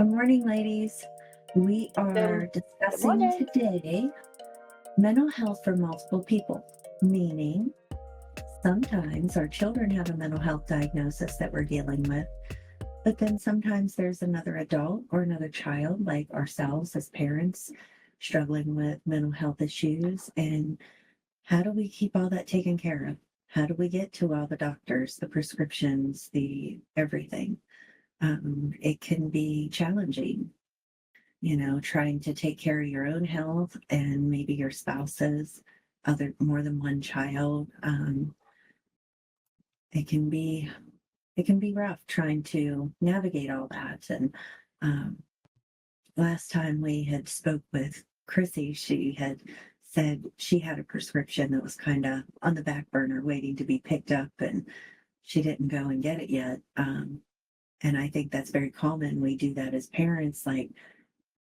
Good morning, ladies. We Good, are good discussing morning. today mental health for multiple people, meaning sometimes our children have a mental health diagnosis that we're dealing with, but then sometimes there's another adult or another child, like ourselves as parents, struggling with mental health issues. And how do we keep all that taken care of? How do we get to all the doctors, the prescriptions, the everything? It can be challenging, trying to take care of your own health and maybe your spouse's, other more than one child. It can be it can be rough trying to navigate all that. And um, last time we had spoke with Chrissy, she had said she had a prescription that was kind of on the back burner, waiting to be picked up, and she didn't go and get it yet. And I think that's very common. We do that as parents, like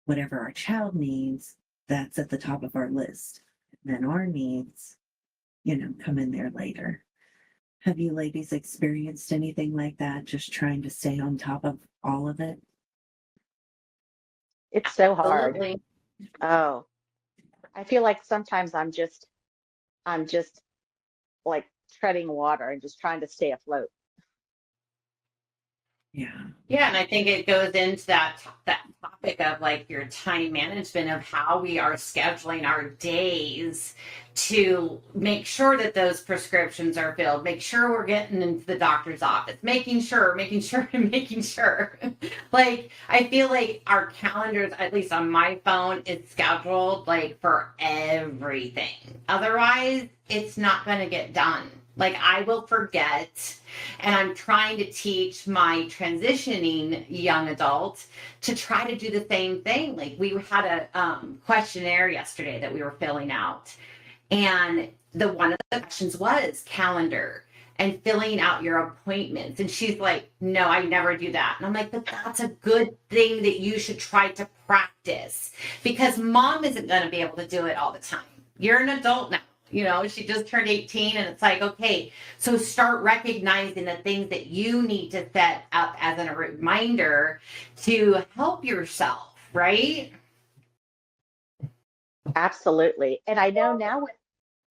whatever our child needs, that's at the top of our list. And then our needs, come in there later. Have you ladies experienced anything like that? Just trying to stay on top of all of it? It's so hard. Absolutely. Oh, I feel like sometimes I'm just like treading water and just trying to stay afloat. Yeah. Yeah, and I think it goes into that topic of like your time management of how we are scheduling our days to make sure that those prescriptions are filled, make sure we're getting into the doctor's office, making sure, and making sure. Like I feel like our calendars, at least on my phone, is scheduled like for everything. Otherwise, it's not going to get done. Like I will forget, and I'm trying to teach my transitioning young adult to try to do the same thing. Like we had a questionnaire yesterday that we were filling out, and the one of the questions was calendar and filling out your appointments. And she's like, "No, I never do that." And I'm like, "But that's a good thing that you should try to practice because mom isn't going to be able to do it all the time. You're an adult now." She just turned 18, and it's like, okay, so start recognizing the things that you need to set up as a reminder to help yourself, right? Absolutely. And I know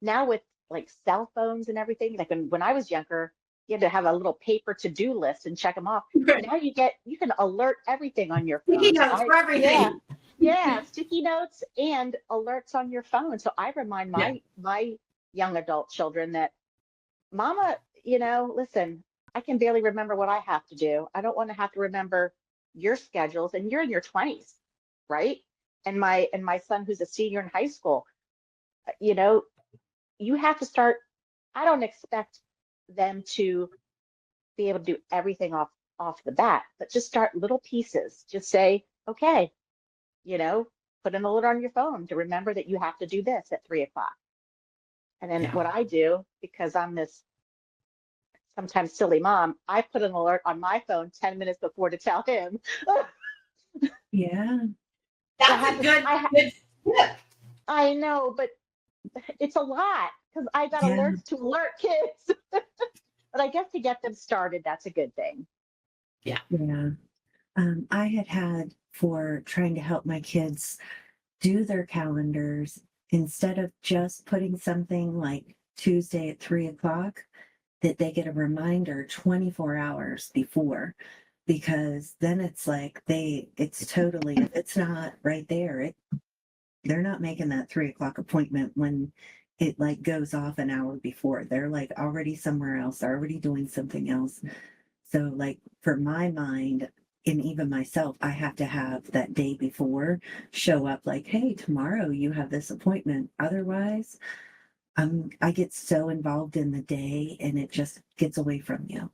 now with like cell phones and everything, like when I was younger, you had to have a little paper to-do list and check them off. Now you can alert everything on your Sticky phone. So notes for yeah, everything. yeah, sticky notes and alerts on your phone. So I remind Yeah. my young adult children that Mama, listen, I can barely remember what I have to do. I don't want to have to remember your schedules, and you're in your 20s, right? And my son who's a senior in high school, you know, you have to start. I don't expect them to be able to do everything off the bat, but just start little pieces. Just say, okay, you know, put an alert on your phone to remember that you have to do this at 3 o'clock. And then Yeah. what I do, because I'm this sometimes silly mom, I put an alert on my phone 10 minutes before to tell him. Yeah. I That's have a this, good tip. I know, but it's a lot because I got Yeah. alerts to alert kids. But I guess to get them started, that's a good thing. Yeah. Yeah. I had for trying to help my kids do their calendars, instead of just putting something like Tuesday at 3 o'clock, that they get a reminder 24 hours before, because then it's like it's totally, if it's not right there, they're not making that 3 o'clock appointment when it like goes off an hour before. They're like already somewhere else, already doing something else. So, like, for my mind, and even myself, I have to have that day before show up like, hey, tomorrow you have this appointment. Otherwise, I get so involved in the day and it just gets away from you.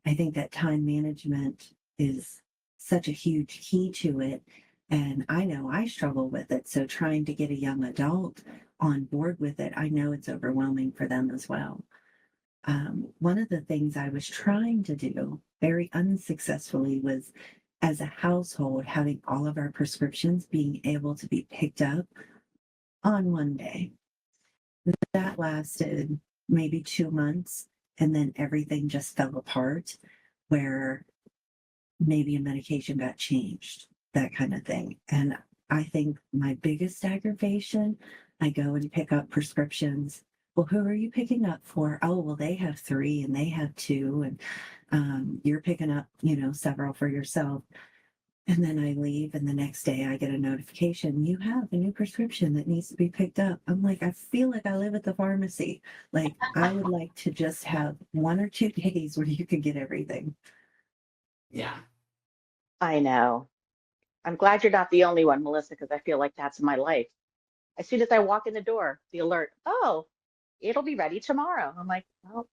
I think that time management is such a huge key to it. And I know I struggle with it. So trying to get a young adult on board with it, I know it's overwhelming for them as well. One of the things I was trying to do very unsuccessfully was, as a household, having all of our prescriptions being able to be picked up on one day. That lasted maybe 2 months, and then everything just fell apart, where maybe a medication got changed, that kind of thing. And I think my biggest aggravation, I go and pick up prescriptions. Well, who are you picking up for? Oh, well, they have 3 and they have 2, and you're picking up, several for yourself. And then I leave, and the next day I get a notification, you have a new prescription that needs to be picked up. I'm like, I feel like I live at the pharmacy. Like, I would like to just have 1 or 2 days where you can get everything. Yeah. I know. I'm glad you're not the only one, Melissa, because I feel like that's my life. As soon as I walk in the door, the alert, oh, it'll be ready tomorrow. I'm like, well,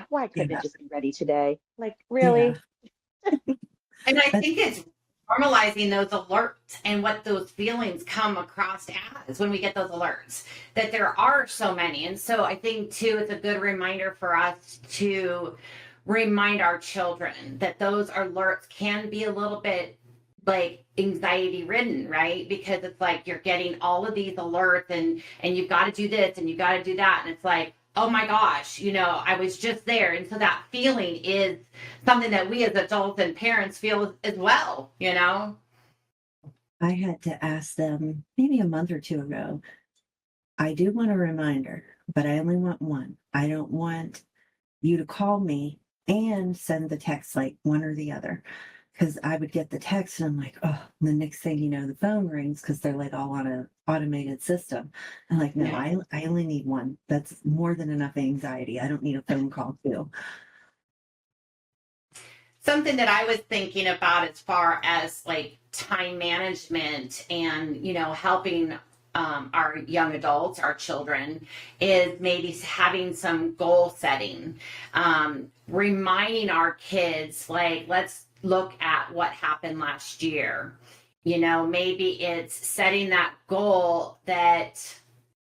why couldn't it Yeah. just be ready today? Like, Yeah. really? And I But think it's normalizing those alerts and what those feelings come across as when we get those alerts, that there are so many. And so I think, too, it's a good reminder for us to remind our children that those alerts can be a little bit like anxiety ridden, right? Because it's like you're getting all of these alerts and you've got to do this and you've got to do that. And it's like, oh my gosh, I was just there. And so that feeling is something that we as adults and parents feel as well. I had to ask them maybe a month or 2 ago, I do want a reminder, but I only want one. I don't want you to call me and send the text, like one or the other. Because I would get the text and I'm like, oh, and the next thing you know, the phone rings because they're like all on a automated system. I'm like, no, Yeah. I only need one. That's more than enough anxiety. I don't need a phone call too. Something that I was thinking about as far as like time management and, helping our young adults, our children, is maybe having some goal setting, reminding our kids, like, let's look at what happened last year. Maybe it's setting that goal that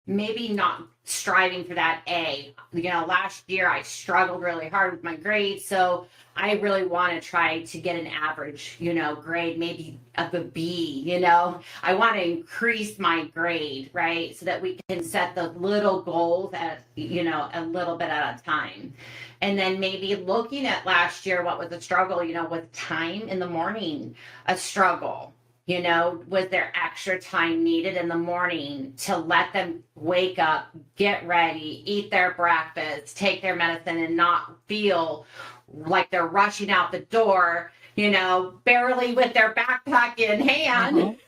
maybe not striving for that A. Last year I struggled really hard with my grades, so I really want to try to get an average, grade, maybe of a B. I want to increase my grade, right? So that we can set those little goals at, a little bit at a time. And then maybe looking at last year, what was a struggle, with time in the morning, a struggle. Was there extra time needed in the morning to let them wake up, get ready, eat their breakfast, take their medicine, and not feel like they're rushing out the door, barely with their backpack in hand,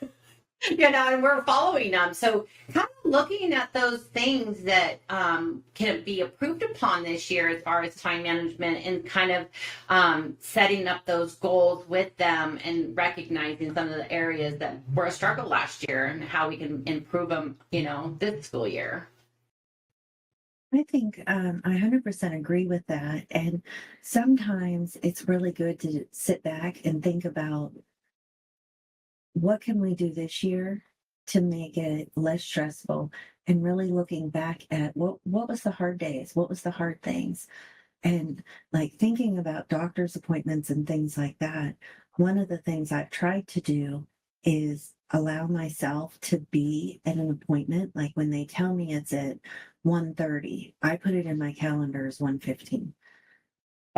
and we're following them. So kind of looking at those things that can be improved upon this year as far as time management and kind of setting up those goals with them and recognizing some of the areas that were a struggle last year and how we can improve them, this school year. I think I 100% agree with that. And sometimes it's really good to sit back and think about what can we do this year to make it less stressful, and really looking back at what was the hard days, what was the hard things, and like thinking about doctor's appointments and things like that. One of the things I've tried to do is allow myself to be at an appointment, like when they tell me it's at 1:30, I put it in my calendar as 1:15.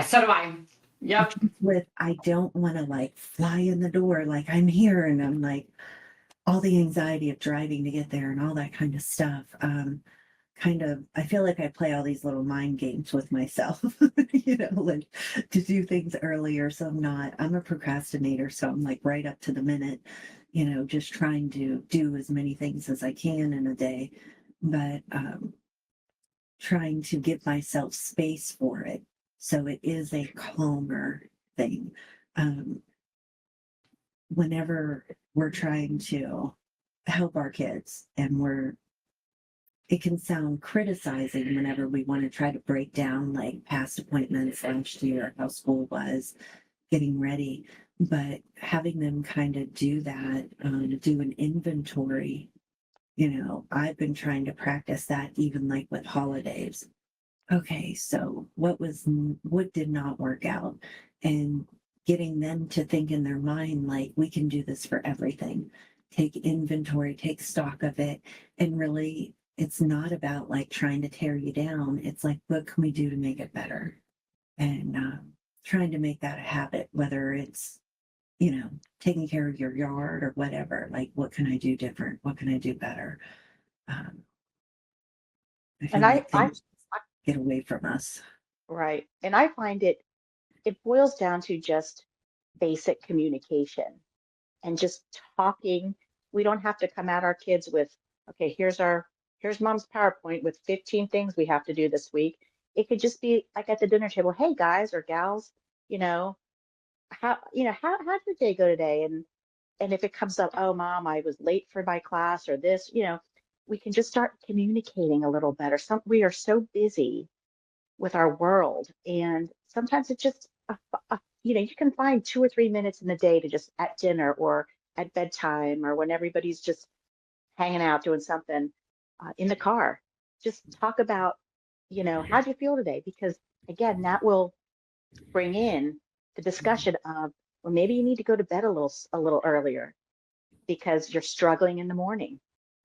So do I. Yep. With I don't want to like fly in the door like I'm here, and I'm like all the anxiety of driving to get there and all that kind of stuff. Kind of, I feel like I play all these little mind games with myself, like to do things earlier. So I'm a procrastinator. So I'm like right up to the minute, just trying to do as many things as I can in a day, but trying to give myself space for it. So it is a calmer thing. Um, Whenever we're trying to help our kids, and it can sound criticizing whenever we want to try to break down like past appointments last year, how school was, getting ready, but having them kind of do that, do an inventory. I've been trying to practice that even like with holidays. Okay, so what did not work out? And getting them to think in their mind, like, we can do this for everything. Take inventory, take stock of it. And really, it's not about like trying to tear you down. It's like, what can we do to make it better? And trying to make that a habit, whether it's, taking care of your yard or whatever. Like, what can I do different? What can I do better? Um, I And feel like things get away from us. right. And I find it boils down to just basic communication and just talking. We don't have to come at our kids with, okay, here's mom's PowerPoint with 15 things we have to do this week. It could just be like at the dinner table, hey guys or gals, you know, how did your day go today? And if it comes up, oh mom, I was late for my class or this, we can just start communicating a little better. We are so busy with our world, and sometimes it's just you can find 2 or 3 minutes in the day to just at dinner or at bedtime or when everybody's just hanging out doing something in the car. Just talk about, how do you feel today? Because again, that will bring in the discussion of, well, maybe you need to go to bed a little earlier because you're struggling in the morning,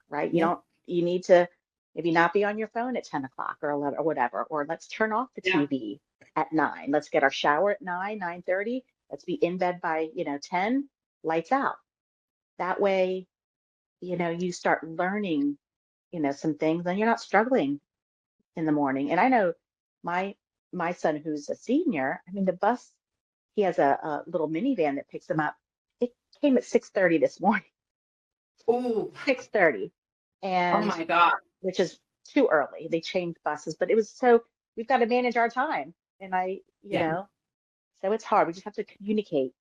right? Yeah. You need to maybe not be on your phone at 10 o'clock or 11 or whatever, or let's turn off the Yeah. TV at 9. Let's get our shower at 9, 9:30. Let's be in bed by, 10, lights out. That way, you start learning, some things and you're not struggling in the morning. And I know my my son who's a senior, I mean the bus, he has a little minivan that picks him up. It came at 6:30 this morning, Oh, 6:30. oh And my God. which is too early. They changed buses, but it was so we've got to manage our time. And Yeah. so it's hard. We just have to communicate.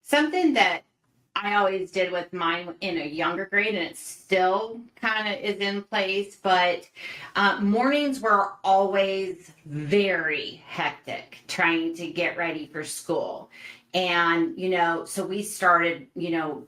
Something that I always did with mine in a younger grade, and it still kind of is in place, but mornings were always very hectic trying to get ready for school. And, so we started,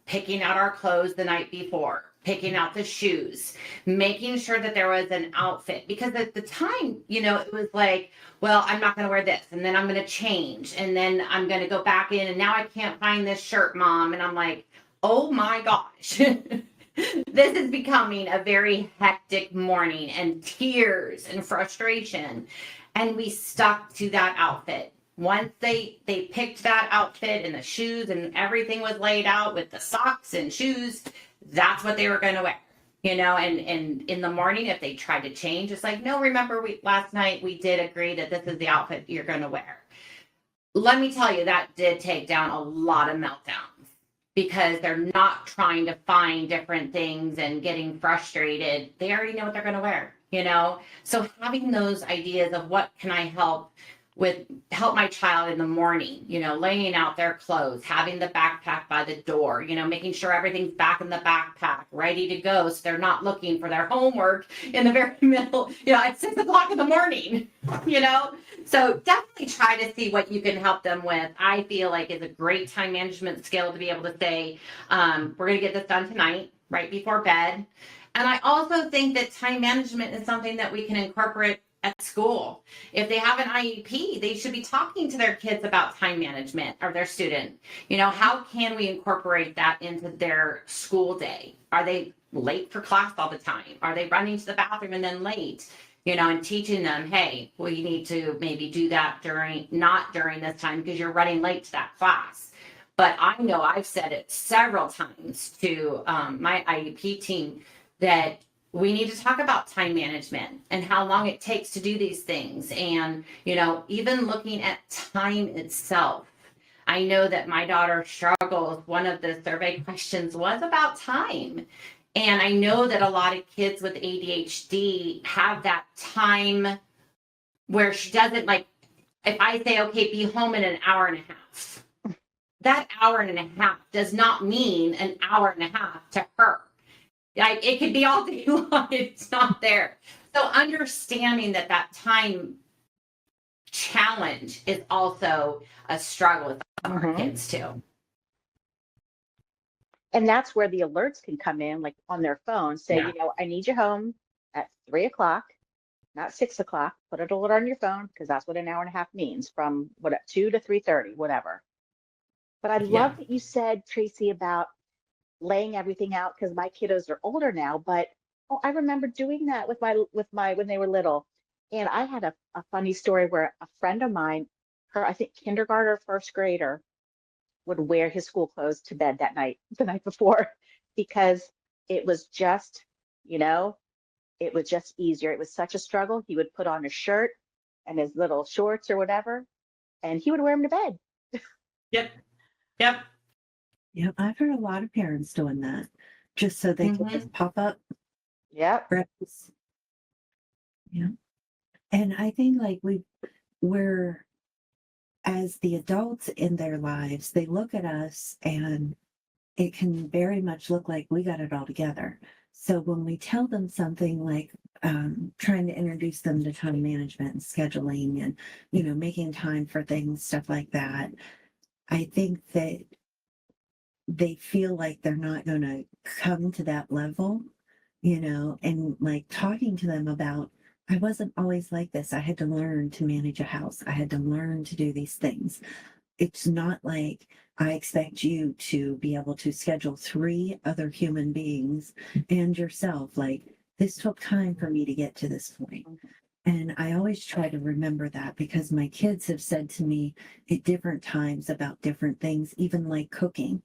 picking out our clothes the night before, picking out the shoes, making sure that there was an outfit. Because at the time, it was like, well, I'm not going to wear this, and then I'm going to change, and then I'm going to go back in, and now I can't find this shirt, mom. And I'm like, oh my gosh. This is becoming a very hectic morning, and tears and frustration. And we stuck to that outfit. Once they picked that outfit and the shoes and everything was laid out with the socks and shoes, that's what they were going to wear. And in the morning, if they tried to change, it's like, no, remember last night we did agree that this is the outfit you're going to wear. Let me tell you, that did take down a lot of meltdowns because they're not trying to find different things and getting frustrated. They already know what they're going to wear, So having those ideas of what can I help my child in the morning, laying out their clothes, having the backpack by the door, making sure everything's back in the backpack, ready to go. So they're not looking for their homework in the very middle, at 6 o'clock in the morning, So definitely try to see what you can help them with. I feel like it's a great time management skill to be able to say, we're going to get this done tonight, right before bed. And I also think that time management is something that we can incorporate at school. If they have an IEP, they should be talking to their kids about time management or their student. How can we incorporate that into their school day? Are they late for class all the time? Are they running to the bathroom and then late? And teaching them, hey, well, you need to maybe do that not during this time because you're running late to that class. But I know I've said it several times to my IEP team that we need to talk about time management and how long it takes to do these things. And, even looking at time itself. I know that my daughter struggles. One of the survey questions was about time. And I know that a lot of kids with ADHD have that time where she doesn't if I say, okay, be home in an hour and a half, that hour and a half does not mean an hour and a half to her. Like it could be all day long, it's not there. So understanding that time challenge is also a struggle with our kids too. And that's where the alerts can come in, like on their phone, say, Yeah. I need you home at 3 o'clock, not 6 o'clock. Put an alert on your phone because that's what an hour and a half means from 2 to 3:30, whatever. But I love that you said, Tracy, about laying everything out because my kiddos are older now, but I remember doing that with my when they were little. And I had a funny story where a friend of mine, I think kindergarten or first grader would wear his school clothes to bed that night, the night before, because it was just, you know, it was just easier. It was such a struggle. He would put on his shirt and his little shorts or whatever, and he would wear them to bed. Yep. Yep. Yeah, I've heard a lot of parents doing that just so they can Mhm. just pop up Yep. breakfast. Yeah. And I think like we're as the adults in their lives, they look at us and it can very much look like we got it all together. So when we tell them something like trying to introduce them to time management and scheduling and, making time for things, stuff like that, I think that they feel like they're not going to come to that level, and like talking to them about, I wasn't always like this. I had to learn to manage a house. I had to learn to do these things. It's not like I expect you to be able to schedule 3 other human beings and yourself. Like, this took time for me to get to this point. And I always try to remember that because my kids have said to me at different times about different things, even like cooking.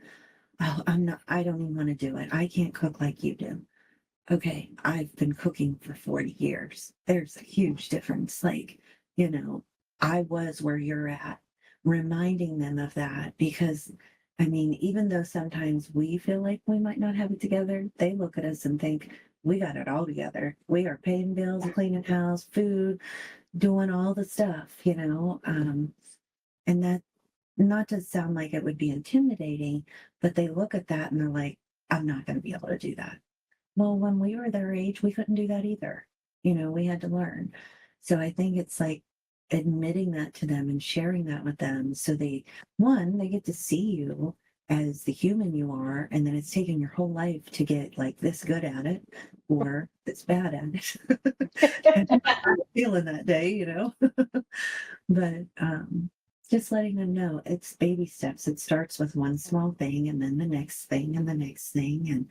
Oh, I don't even want to do it. I can't cook like you do. Okay, I've been cooking for 40 years. There's a huge difference. Like, I was where you're at, reminding them of that because, I mean, even though sometimes we feel like we might not have it together, they look at us and think, we got it all together. We are paying bills, cleaning house, food, doing all the stuff, and that not to sound like it would be intimidating, but they look at that and they're like, I'm not going to be able to do that. Well, when we were their age, we couldn't do that either. We had to learn. So I think it's like admitting that to them and sharing that with them. So they get to see you as the human you are, and then it's taken your whole life to get like this good at it or this bad at it. And I'm feeling that day. But just letting them know it's baby steps. It starts with one small thing and then the next thing and the next thing. And,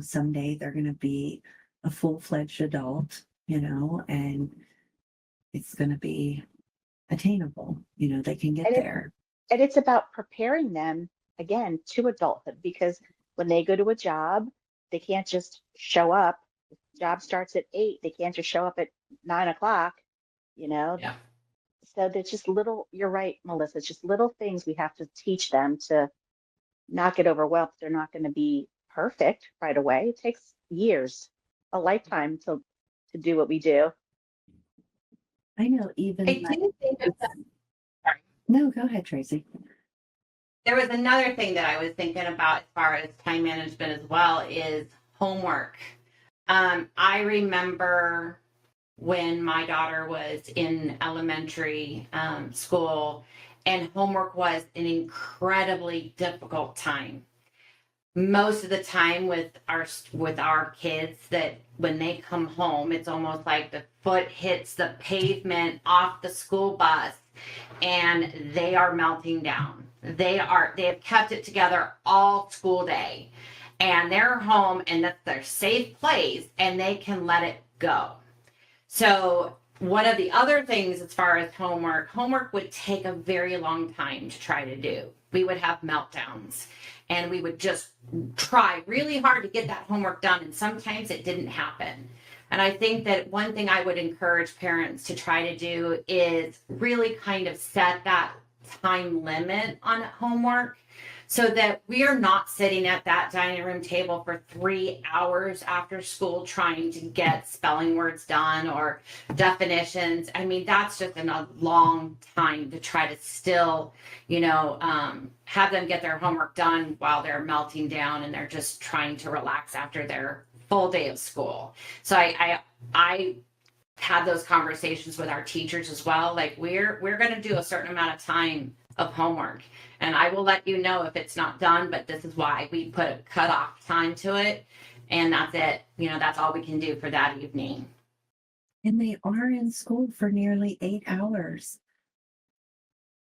someday they're going to be a full-fledged adult, and it's going to be attainable. They can get And it there. and it's about preparing them again to adulthood because when they go to a job, they can't just show up. Job starts at 8. They can't just show up at 9 o'clock, you know. Yeah. So there's just little, you're right, Melissa, it's just little things we have to teach them to not get overwhelmed. They're not going to be perfect right away. It takes years, a lifetime to do what we do. I know I even like, do think of that. Sorry. no, go ahead, Tracy. There was another thing that I was thinking about as far as time management as well is homework. I remember when my daughter was in elementary school, and homework was an incredibly difficult time. Most of the time with our kids, that when they come home, it's almost like the foot hits the pavement off the school bus and they are melting down. They have kept it together all school day, and they're home and that's their safe place and they can let it go. So one of the other things as far as homework would take a very long time to try to do. We would have meltdowns and we would just try really hard to get that homework done, and sometimes it didn't happen. And I think that one thing I would encourage parents to try to do is really kind of set that time limit on homework so that we are not sitting at that dining room table for 3 hours after school trying to get spelling words done or definitions. I mean, that's just a long time to try to still, have them get their homework done while they're melting down and they're just trying to relax after their full day of school. So I had those conversations with our teachers as well. Like, we're going to do a certain amount of time of homework, and I will let you know if it's not done, but this is why we put a cutoff time to it, and that's it. That's all we can do for that evening. And they are in school for nearly 8 hours.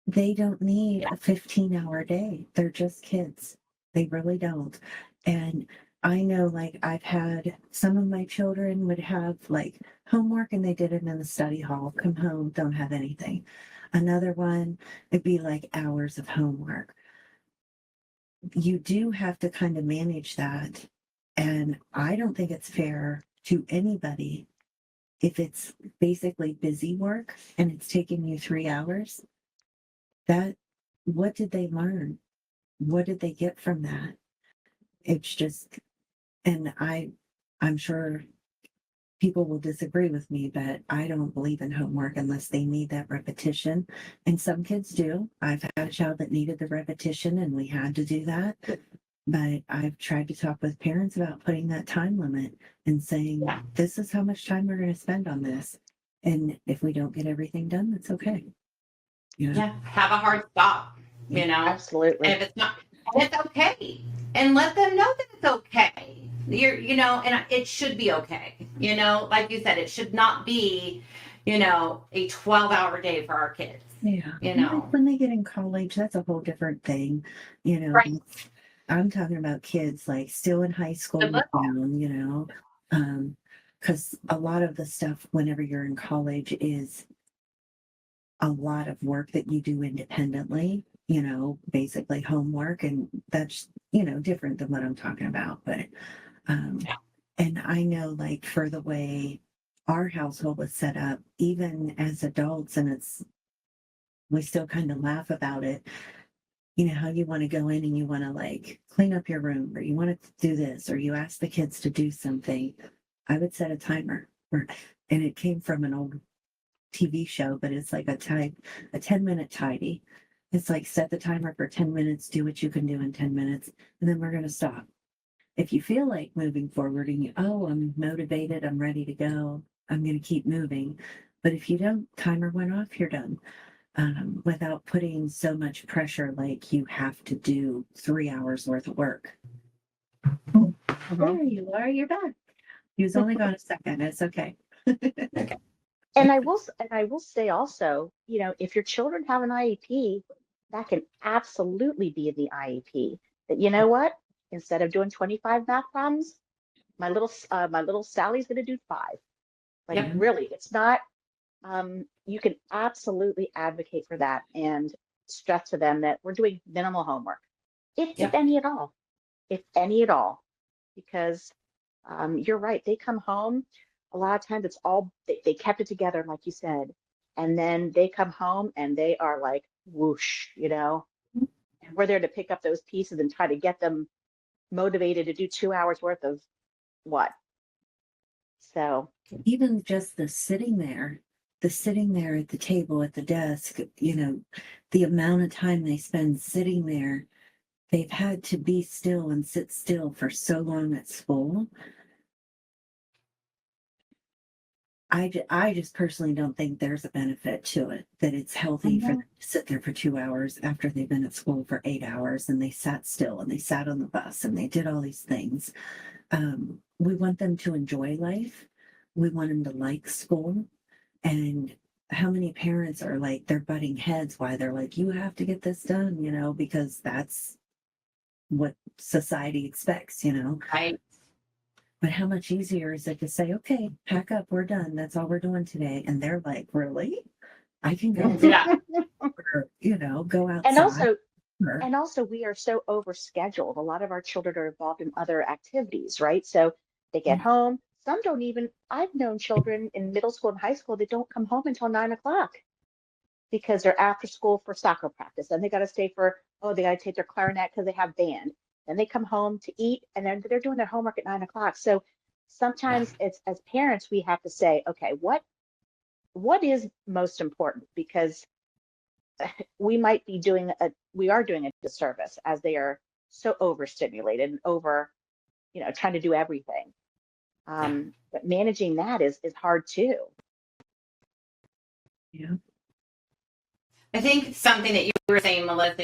They don't need a 15-hour day. They're just kids. They really don't. And I know, like, I've had some of my children would have like homework and they did it in the study hall, come home, don't have anything. Another one, it'd be like hours of homework. You do have to kind of manage that. And I don't think it's fair to anybody if it's basically busy work and it's taking you 3 hours. That, what did they learn? What did they get from that? It's just, and I'm sure people will disagree with me, but I don't believe in homework unless they need that repetition. And some kids do. I've had a child that needed the repetition and we had to do that. But I've tried to talk with parents about putting that time limit and saying, Yeah. this is how much time we're going to spend on this. And if we don't get everything done, that's okay. Yeah. Have a hard stop, you know? Absolutely. And if it's not, and it's okay. And let them know that it's okay. And it should be okay. Like you said, it should not be, a 12-hour day for our kids. Yeah. Know. When they get in college, that's a whole different thing. Right. I'm talking about kids like still in high school now, because a lot of the stuff whenever you're in college is a lot of work that you do independently, basically homework, and that's, different than what I'm talking about. But, and I know like for the way our household was set up, even as adults, and we still kind of laugh about it. How you want to go in and you want to like clean up your room or you want to do this or you ask the kids to do something. I would set a timer and it came from an old TV show, but it's like a 10-minute tidy. It's like set the timer for 10 minutes, do what you can do in 10 minutes, and then we're going to stop. If you feel like moving forward and I'm motivated, I'm ready to go, I'm going to keep moving. But if you don't, timer went off, you're done. Without putting so much pressure, like you have to do 3 hours worth of work. There you are. You're back. He was only gone a second. It's okay. And I will say also, if your children have an IEP, that can absolutely be in the IEP. That you know what? Instead of doing 25 math problems, my little Sally's going to do 5. Like really, it's not. You can absolutely advocate for that and stress to them that we're doing minimal homework, if any at all, because you're right. They come home. A lot of times it's all they kept it together, like you said, and then they come home and they are like whoosh, and we're there to pick up those pieces and try to get them motivated to do 2 hours worth of what. So even just the sitting there at the table at the desk, the amount of time they spend sitting there, they've had to be still and sit still for so long at school. I just personally don't think there's a benefit to it, that it's healthy for them to sit there for 2 hours after they've been at school for 8 hours and they sat still and they sat on the bus and they did all these things. We want them to enjoy life. We want them to like school. And how many parents are like, they're butting heads why they're like, you have to get this done, because that's what society expects, Right. But how much easier is it to say, okay, pack up, we're done. That's all we're doing today. And they're like, really? I can go, or, go outside. And also we are so overscheduled. A lot of our children are involved in other activities, right? So they get home. Some don't even, I've known children in middle school and high school that don't come home until 9 o'clock because they're after school for soccer practice. And they got to stay they got to take their clarinet because they have band. Then they come home to eat and then they're doing their homework at 9 o'clock. So sometimes it's as parents, we have to say, okay, what is most important? Because we are doing a disservice as they are so overstimulated and over, trying to do everything. But managing that is hard too. Yeah. I think something that you were saying, Melissa,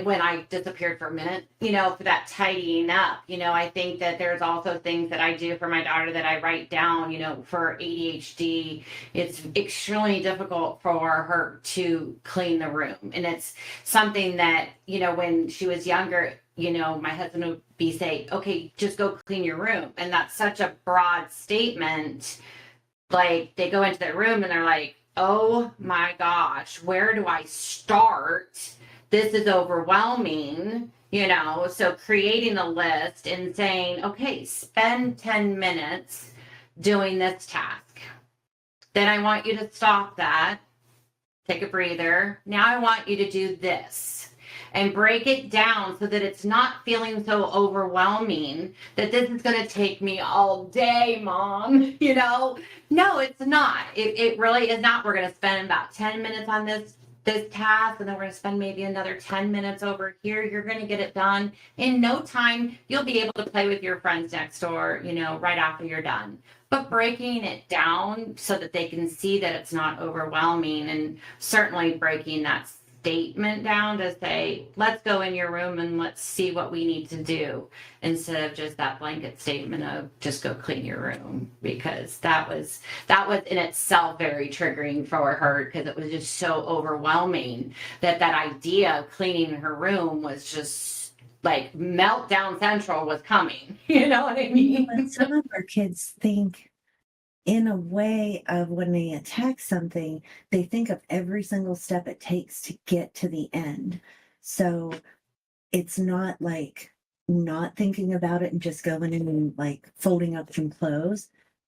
when I disappeared for a minute, for that tidying up, I think that there's also things that I do for my daughter that I write down, for ADHD. It's extremely difficult for her to clean the room. And it's something that, when she was younger, my husband would say, okay, just go clean your room. And that's such a broad statement. Like they go into their room and they're like, oh my gosh, where do I start? This is overwhelming, So creating a list and saying, okay, spend 10 minutes doing this task. Then I want you to stop that, take a breather. Now I want you to do this and break it down so that it's not feeling so overwhelming that this is going to take me all day, mom. No, it's not. It really is not. We're going to spend about 10 minutes on this task, and then we're going to spend maybe another 10 minutes over here. You're going to get it done in no time. You'll be able to play with your friends next door, right after you're done. But breaking it down so that they can see that it's not overwhelming, and certainly breaking that statement down to say, let's go in your room and let's see what we need to do, instead of just that blanket statement of just go clean your room, because that was in itself very triggering for her, because it was just so overwhelming that idea of cleaning her room was just like meltdown central was coming. You know what I mean? But some of our kids think in a way of when they attack something, they think of every single step it takes to get to the end. So it's not like not thinking about it and just going in and like folding up some clothes.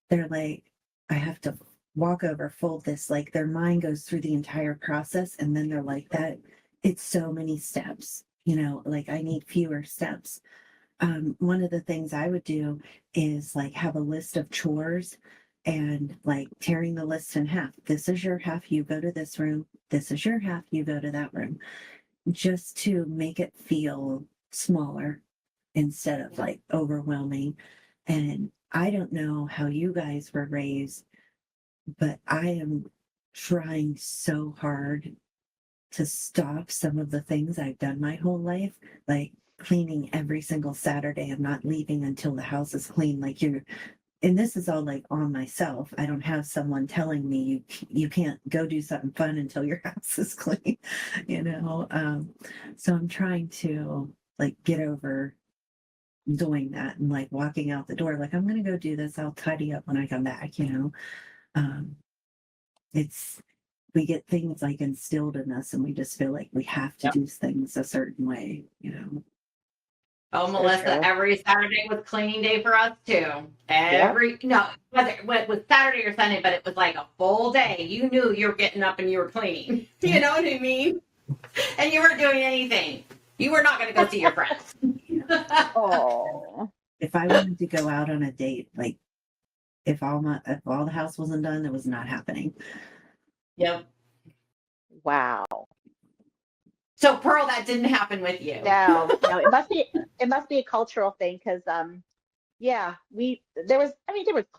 They're like, I have to walk over, fold this. Like their mind goes through the entire process, and then they're like, that it's so many steps, like I need fewer steps. One of the things I would do is like have a list of chores and like tearing the list in half. This is your half, you go to this room. This is your half, you go to that room. Just to make it feel smaller instead of like overwhelming. And I don't know how you guys were raised, but I am trying so hard to stop some of the things I've done my whole life, like cleaning every single Saturday. I'm not leaving until the house is clean. And this is all like on myself. I don't have someone telling me you can't go do something fun until your house is clean, So I'm trying to like get over doing that and like walking out the door, like I'm gonna go do this. I'll tidy up when I come back, It's we get things like instilled in us, and we just feel like we have to do things a certain way. Oh, So Melissa, true. every Saturday was cleaning day for us too. Yeah. No, whether it was Saturday or Sunday, but it was like a full day. You knew you were getting up and you were cleaning. You know what I mean? And you weren't doing anything. You were not going to go see your friends. Oh, If I wanted to go out on a date, like if all the house wasn't done, it was not happening. Yep. wow. So Pearl, that didn't happen with you. No, it must be a cultural thing because yeah, there was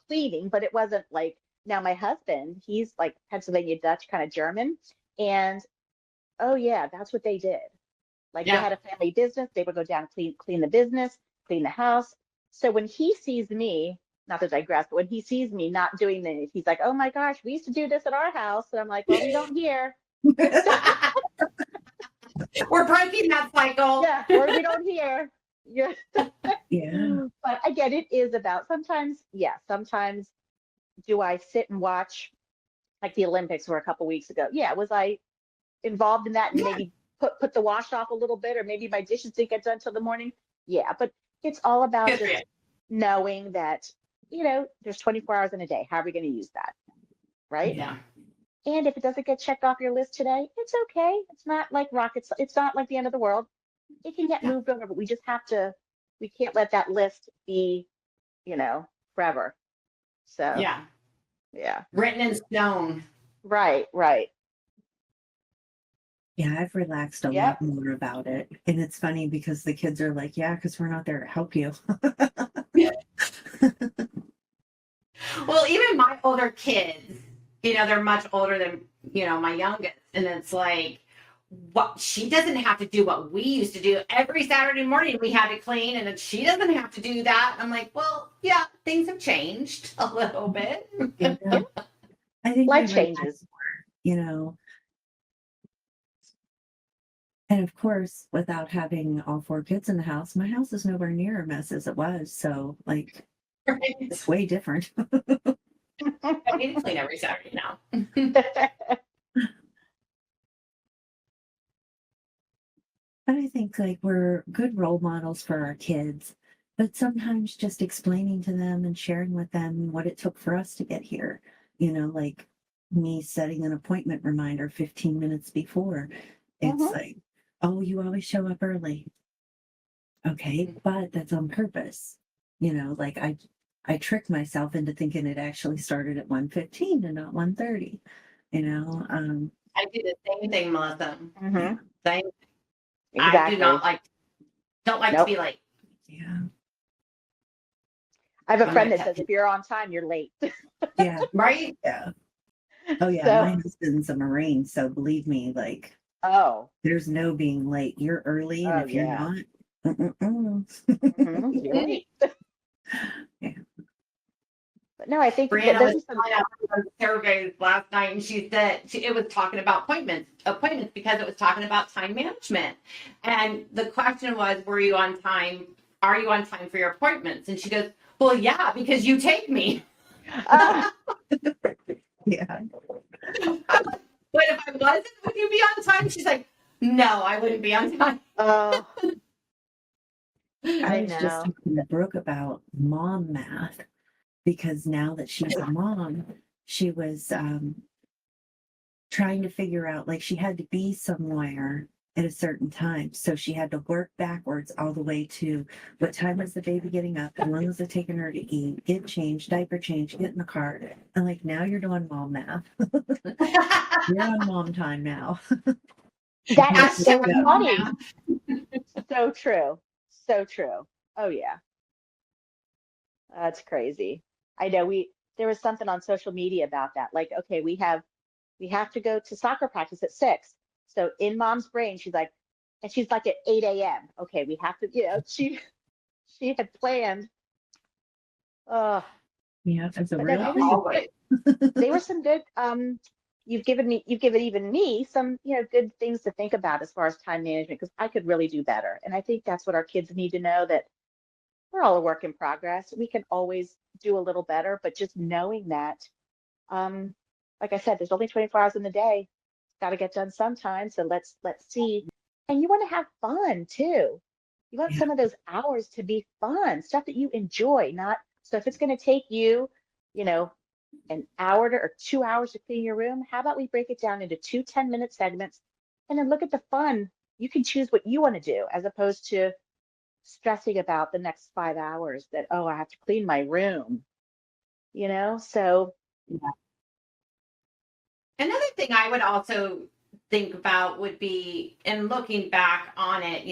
cleaning, but it wasn't like now my husband, he's like Pennsylvania Dutch kind of German, and oh yeah, that's what they did. Like they Yeah. had a family business, they would go down, clean the business, clean the house. So when he sees me, not to digress, but when he sees me not doing this, he's like, oh my gosh, we used to do this at our house. And I'm like, well, we don't here. We're breaking that cycle. Yeah, or we don't here. Yeah. Yeah. But again, it is about sometimes, yeah, sometimes do I sit and watch like the Olympics were a couple weeks ago? Yeah, was I involved in that and maybe put the wash off a little bit, or maybe my dishes didn't get done till the morning? Yeah, but it's all about Good for you. just knowing that, there's 24 hours in a day. How are we going to use that? Right? Yeah. And if it doesn't get checked off your list today, it's okay. It's not like rockets. It's not like the end of the world. It can get moved over, but we can't let that list be, forever. So, Yeah. yeah. Written in stone. Right. Yeah, I've relaxed a Yep. lot more about it. And it's funny because the kids are like, yeah, because we're not there to help you. Well, even my older kids, they're much older than, my youngest. And it's like, what she doesn't have to do what we used to do. Every Saturday morning we had to clean, and she doesn't have to do that. I'm like, well, yeah, things have changed a little bit. I think Life I changes. more. And of course, without having all 4 kids in the house, my house is nowhere near a mess as it was. So like, it's way different. I need to clean every Saturday now. But I think like we're good role models for our kids, but sometimes just explaining to them and sharing with them what it took for us to get here, like me setting an appointment reminder 15 minutes before. It's Mhm. like, oh, you always show up early. Okay, but that's on purpose. Like I tricked myself into thinking it actually started at 1:15 and not 1:30. you know, um I do the same thing, Melissa. yeah, Mhm. Same. I do not Exactly. don't like to Nope. be late. yeah, I have a One of friend my that pet says if peeves. you're on time, you're late. yeah, Right? yeah. Oh yeah, So, my husband's a Marine, so believe me, like oh, there's no being late. You're early, and oh if you're yeah. not, mm-mm-mm. You're Mhm. late. Yeah, But no, I think that Brianna those was are some. filling out some surveys last night, and she said it was talking about appointments because it was talking about time management. And the question was, "Were you on time? Are you on time for your appointments?" And she goes, "Well, yeah, because you take me." Ah, yeah. But if I wasn't, would you be on time? She's like, "No, I wouldn't be on time." oh, I I was just know. talking to Brooke about mom math because now that she's a mom, she was trying to figure out like she had to be somewhere at a certain time. So she had to work backwards all the way to what time was the baby getting up, how long was it taking her to eat, get changed, diaper change, get in the car. And like now you're doing mom math. You're on mom time now. That is Yes, so Hashtag yeah. mom funny. math. So true. So true. Oh yeah. That's crazy. I know there was something on social media about that. Like, okay, we have to go to soccer practice at 6. So in mom's brain, she's like at 8 a.m. Okay, we have to, she had planned. Uh, Yeah, it's a but no, real Yeah, thing. always. they were some good you've given even me some, good things to think about as far as time management because I could really do better. And I think that's what our kids need to know that we're all a work in progress. We can always do a little better, but just knowing that, um, like I said, there's only 24 hours in the day. It's got to get done sometime. So let's see. And you want to have fun too. You want Yeah. some of those hours to be fun, stuff that you enjoy, not so if it's going to take you, you know, an hour or 2 hours to clean your room, how about we break it down into 2 10-minute segments and then look at the fun. You can choose what you want to do as opposed to stressing about the next 5 hours that, oh, I have to clean my room. So, Yeah. Another thing I would also think about would be, in looking back on it,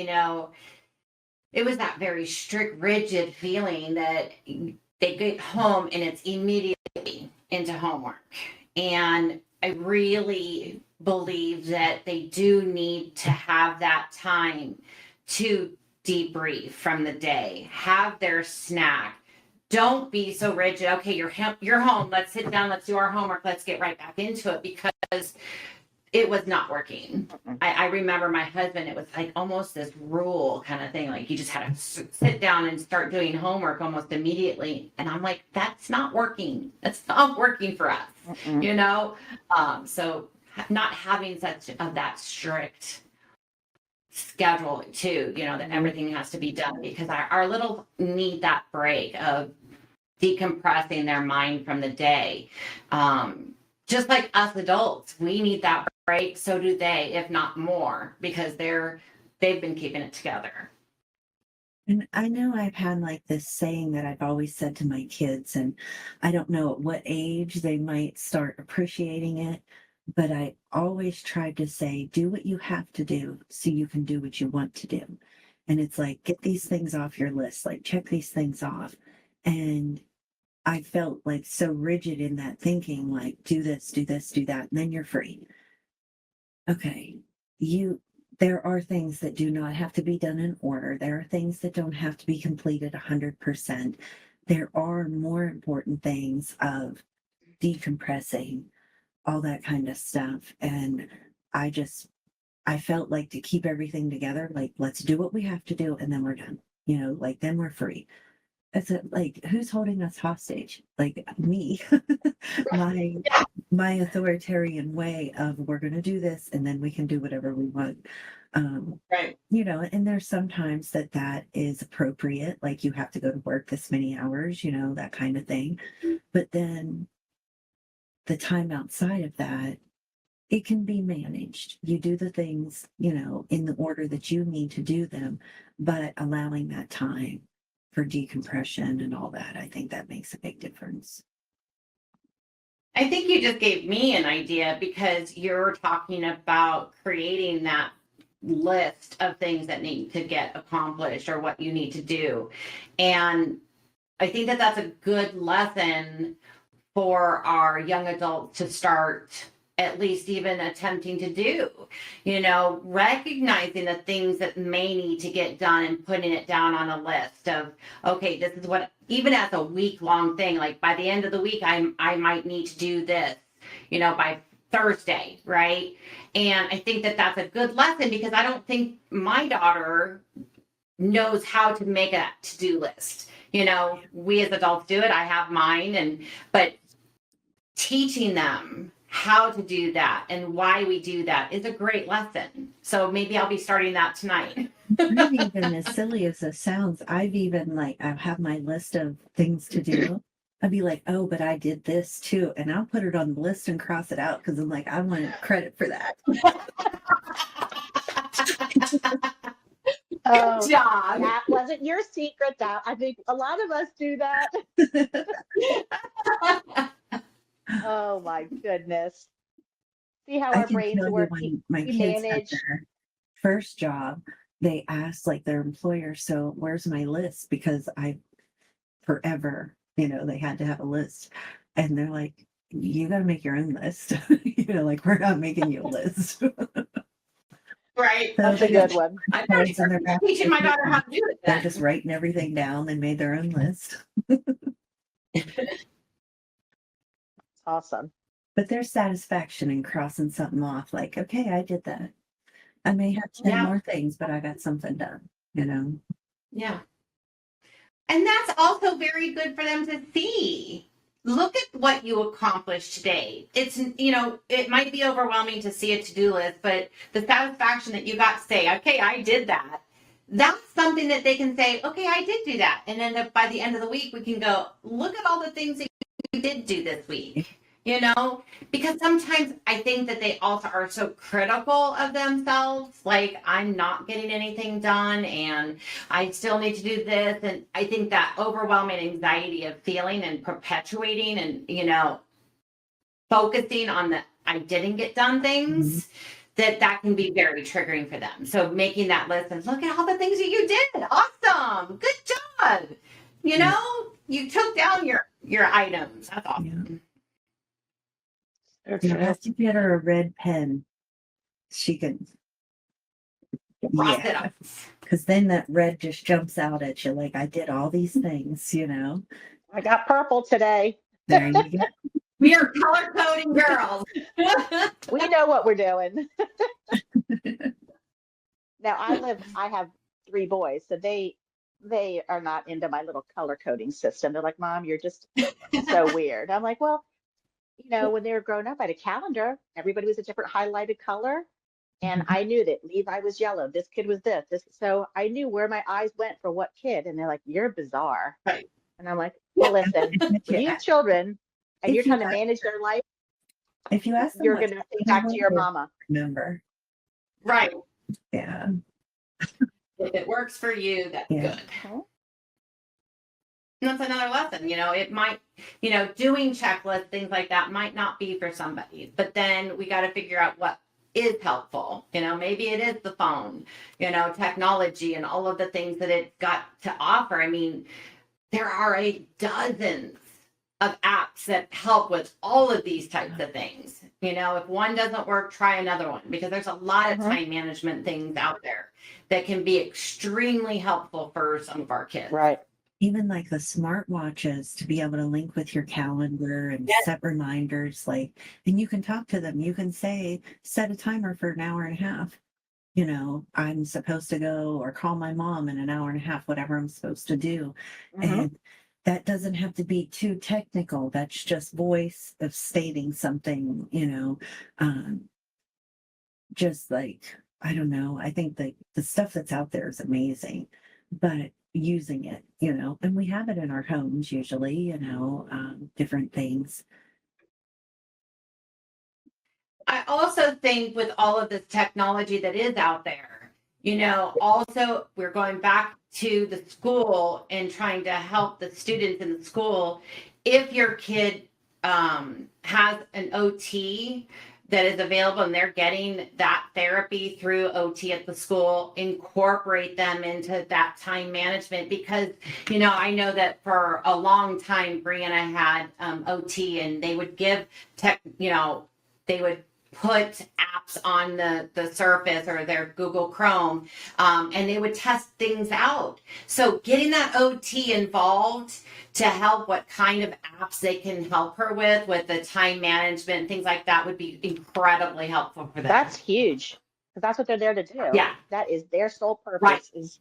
it was that very strict, rigid feeling that they get home and it's immediately into homework. And I really believe that they do need to have that time to debrief from the day, have their snack. Don't be so rigid. Okay, you're home. Let's sit down. Let's do our homework. Let's get right back into it because it was not working. mm-mm. I remember my husband, it was like almost this rule kind of thing. Like you just had to sit down and start doing homework almost immediately. And I'm like, that's not working. That's not working for us, Mm-mm. you know? So not having such of that strict schedule too, that Mhm. everything has to be done because our little need that break of decompressing their mind from the day. Just like us adults, we need that break. So do they, if not more, because they've been keeping it together. And I know I've had like this saying that I've always said to my kids, and I don't know at what age they might start appreciating it, but I always tried to say, do what you have to do so you can do what you want to do. And it's like, get these things off your list, like check these things off. And I felt like so rigid in that thinking, like, do this, do this, do that, and then you're free. Okay. There are things that do not have to be done in order. There are things that don't have to be completed 100%. There are more important things of decompressing, all that kind of stuff. And I just, I felt like to keep everything together, like, let's do what we have to do and then we're done. Like then we're free. It's like, who's holding us hostage? Like me, my Yeah. my authoritarian way of we're going to do this and then we can do whatever we want. Right. And there's sometimes that is appropriate, like you have to go to work this many hours, that kind of thing. But then the time outside of that, it can be managed. You do the things, in the order that you need to do them, but allowing that time for decompression and all that, I think that makes a big difference. I think you just gave me an idea because you're talking about creating that list of things that need to get accomplished or what you need to do. And I think that that's a good lesson for our young adults to start at least even attempting to do, recognizing the things that may need to get done and putting it down on a list of, okay, this is what, even as a week long thing, like by the end of the week, I might need to do this, by Thursday, right? And I think that that's a good lesson because I don't think my daughter knows how to make a to-do list. We as adults do it. I have mine, but teaching them how to do that and why we do that is a great lesson. So maybe I'll be starting that tonight. I've even, as silly as this sounds, I have my list of things to do. I'd be like, oh, but I did this too. And I'll put it on the list and cross it out because I'm like, I want credit for that. Oh, job. that wasn't your secret. That I think a lot of us do that. Oh my goodness. See how I our can brains tell you work. when my We kids had manage. their first job, they asked like their employer, so where's my list? Because forever, they had to have a list. And they're like, you got to make your own list. Like we're not making you a list. Right. So That's a they got good one. I'm not cards in sure their back. teaching my daughter how to do it They're then. just writing everything down. They made their own list. Awesome. But there's satisfaction in crossing something off. Like, okay, I did that. I may have 10 Yeah. more things, but I got something done. Yeah. And that's also very good for them to see. Look at what you accomplished today. It's, it might be overwhelming to see a to-do list, but the satisfaction that you got to say, okay, I did that. That's something that they can say, okay, I did do that. And then by the end of the week, we can go, look at all the things that you did do this week, because sometimes I think that they also are so critical of themselves. Like, I'm not getting anything done and I still need to do this. And I think that overwhelming anxiety of feeling and perpetuating and, focusing on the I didn't get done things, that can be very triggering for them. So making that list and look at all the things that you did. Awesome. Good job. You took down your items. That's awesome. You have to get her a red pen. She can, Cross it up. because then that red just jumps out at you. Like, I did all these things, I got purple today. There you go. We are color coding girls. We know what we're doing. Now I have 3 boys, so they are not into my little color coding system. They're like, Mom, you're just so weird. I'm like, well, when they were growing up, I had a calendar. Everybody was a different highlighted color. And I knew that Levi was yellow. This kid was this. So I knew where my eyes went for what kid. And they're like, you're bizarre. Right. And I'm like, well, listen, when you have children and If you're you trying to ask- manage their life, If you ask them, you're what's going to think back to your they mama. remember. Right. Yeah. If it works for you, that's Yeah. good. And that's another lesson. It might, doing checklists, things like that might not be for somebody, but then we got to figure out what is helpful. Maybe it is the phone, technology and all of the things that it's got to offer. I mean, there are dozens of apps that help with all of these types of things. If one doesn't work, try another one, because there's a lot of time management things out there that can be extremely helpful for some of our kids. Right. Even like the smartwatches to be able to link with your calendar and set reminders, and you can talk to them. You can say, set a timer for an hour and a half. I'm supposed to go or call my mom in an hour and a half, whatever I'm supposed to do. Hmm. And that doesn't have to be too technical. That's just voice of stating something, just like, I don't know. I think that the stuff that's out there is amazing, but using it, and we have it in our homes usually, different things. I also think with all of this technology that is out there, also we're going back to the school and trying to help the students in the school. If your kid has an OT that is available and they're getting that therapy through OT at the school, incorporate them into that time management because, I know that for a long time, Brianna had OT and they would give they would put apps on the Surface or their Google Chrome, and they would test things out. So getting that OT involved to help what kind of apps they can help her with the time management, things like that would be incredibly helpful for them. That's huge because that's what they're there to do. Yeah. That is their sole purpose Right. is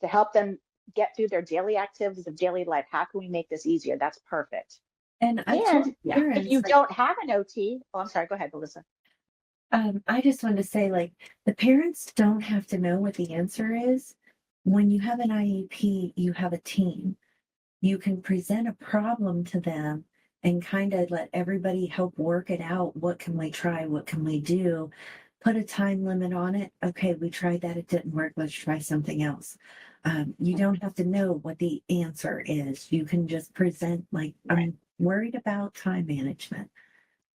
to help them get through their daily activities of daily life. How can we make this easier? That's perfect. And I And told Yeah. parents, if you like, don't have an OT, oh, I'm sorry, go ahead, Melissa. I just wanted to say, like, the parents don't have to know what the answer is. When you have an IEP, you have a team. You can present a problem to them and kind of let everybody help work it out. What can we try? What can we do? Put a time limit on it. Okay, we tried that. It didn't work. Let's try something else. You don't have to know what the answer is. You can just present, like, I'm worried about time management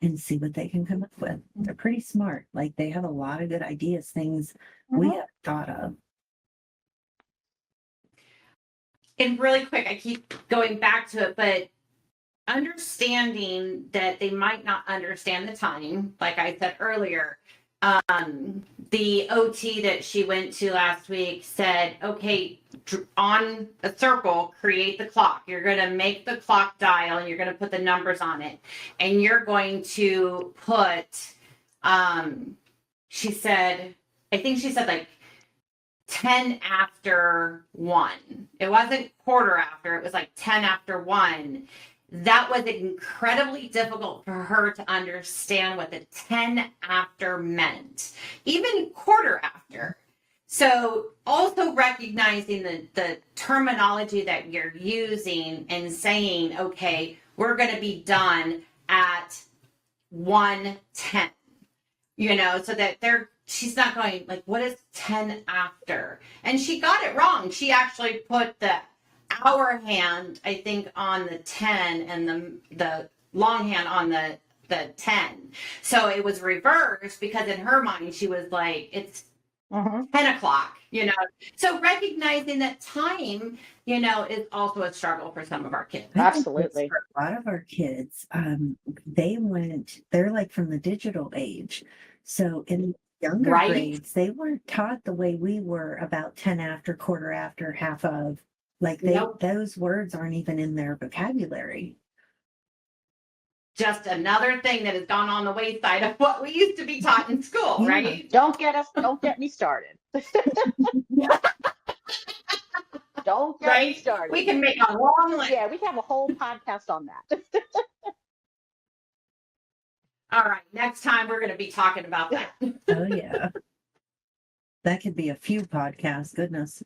and see what they can come up with. They're pretty smart. Like, they have a lot of good ideas, things we Mhm. haven't thought of. And really quick, I keep going back to it, but understanding that they might not understand the time, like I said earlier. The OT that she went to last week said, okay, on a circle, create the clock. You're going to make the clock dial and you're going to put the numbers on it. And you're going to put, she said, I think she said like 10 after 1. It wasn't quarter after, it was like 10 after 1. That was incredibly difficult for her to understand what the 10 after meant, even quarter after. So also recognizing the terminology that you're using and saying, okay, we're going to be done at 1:10, so that she's not going like, what is 10 after? And she got it wrong. She actually put the hour hand, I think, on the 10 and the long hand on the 10. So it was reversed because in her mind, she was like, it's 10 o'clock, So recognizing that time, is also a struggle for some of our kids. I think it's Absolutely. for a lot of our kids, they're like from the digital age. So in younger Right. grades, they weren't taught the way we were about 10 after, quarter after, half of. Like Nope. those words aren't even in their vocabulary. Just another thing that has gone on the wayside of what we used to be taught in school, Yeah. right? Don't get me started. Don't get me started. We can make a long list. Yeah, we can have a whole podcast on that. All right, next time we're going to be talking about that. Oh yeah. That could be a few podcasts, goodness.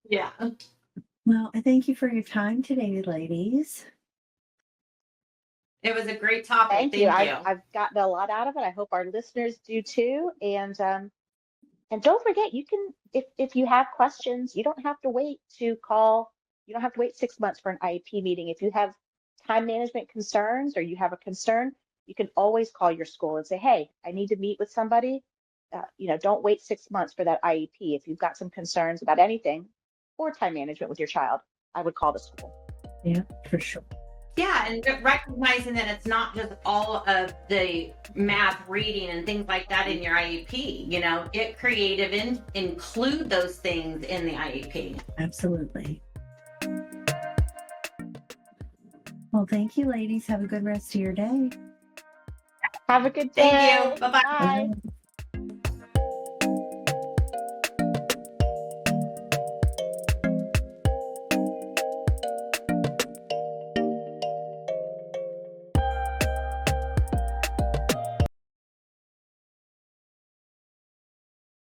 Yeah. Well, I thank you for your time today, ladies. It was a great topic. Thank you. I've gotten a lot out of it. I hope our listeners do too. And don't forget, you can, if you have questions, you don't have to wait to call. You don't have to wait 6 months for an IEP meeting. If you have time management concerns or you have a concern, you can always call your school and say, hey, I need to meet with somebody. Don't wait 6 months for that IEP. If you've got some concerns about anything or time management with your child, I would call the school. Yeah, for sure. Yeah, and recognizing that it's not just all of the math, reading, and things like that in your IEP. Get creative and include those things in the IEP. Absolutely. Well, thank you, ladies. Have a good rest of your day. Have a good day. Thank you. Bye-bye. Bye.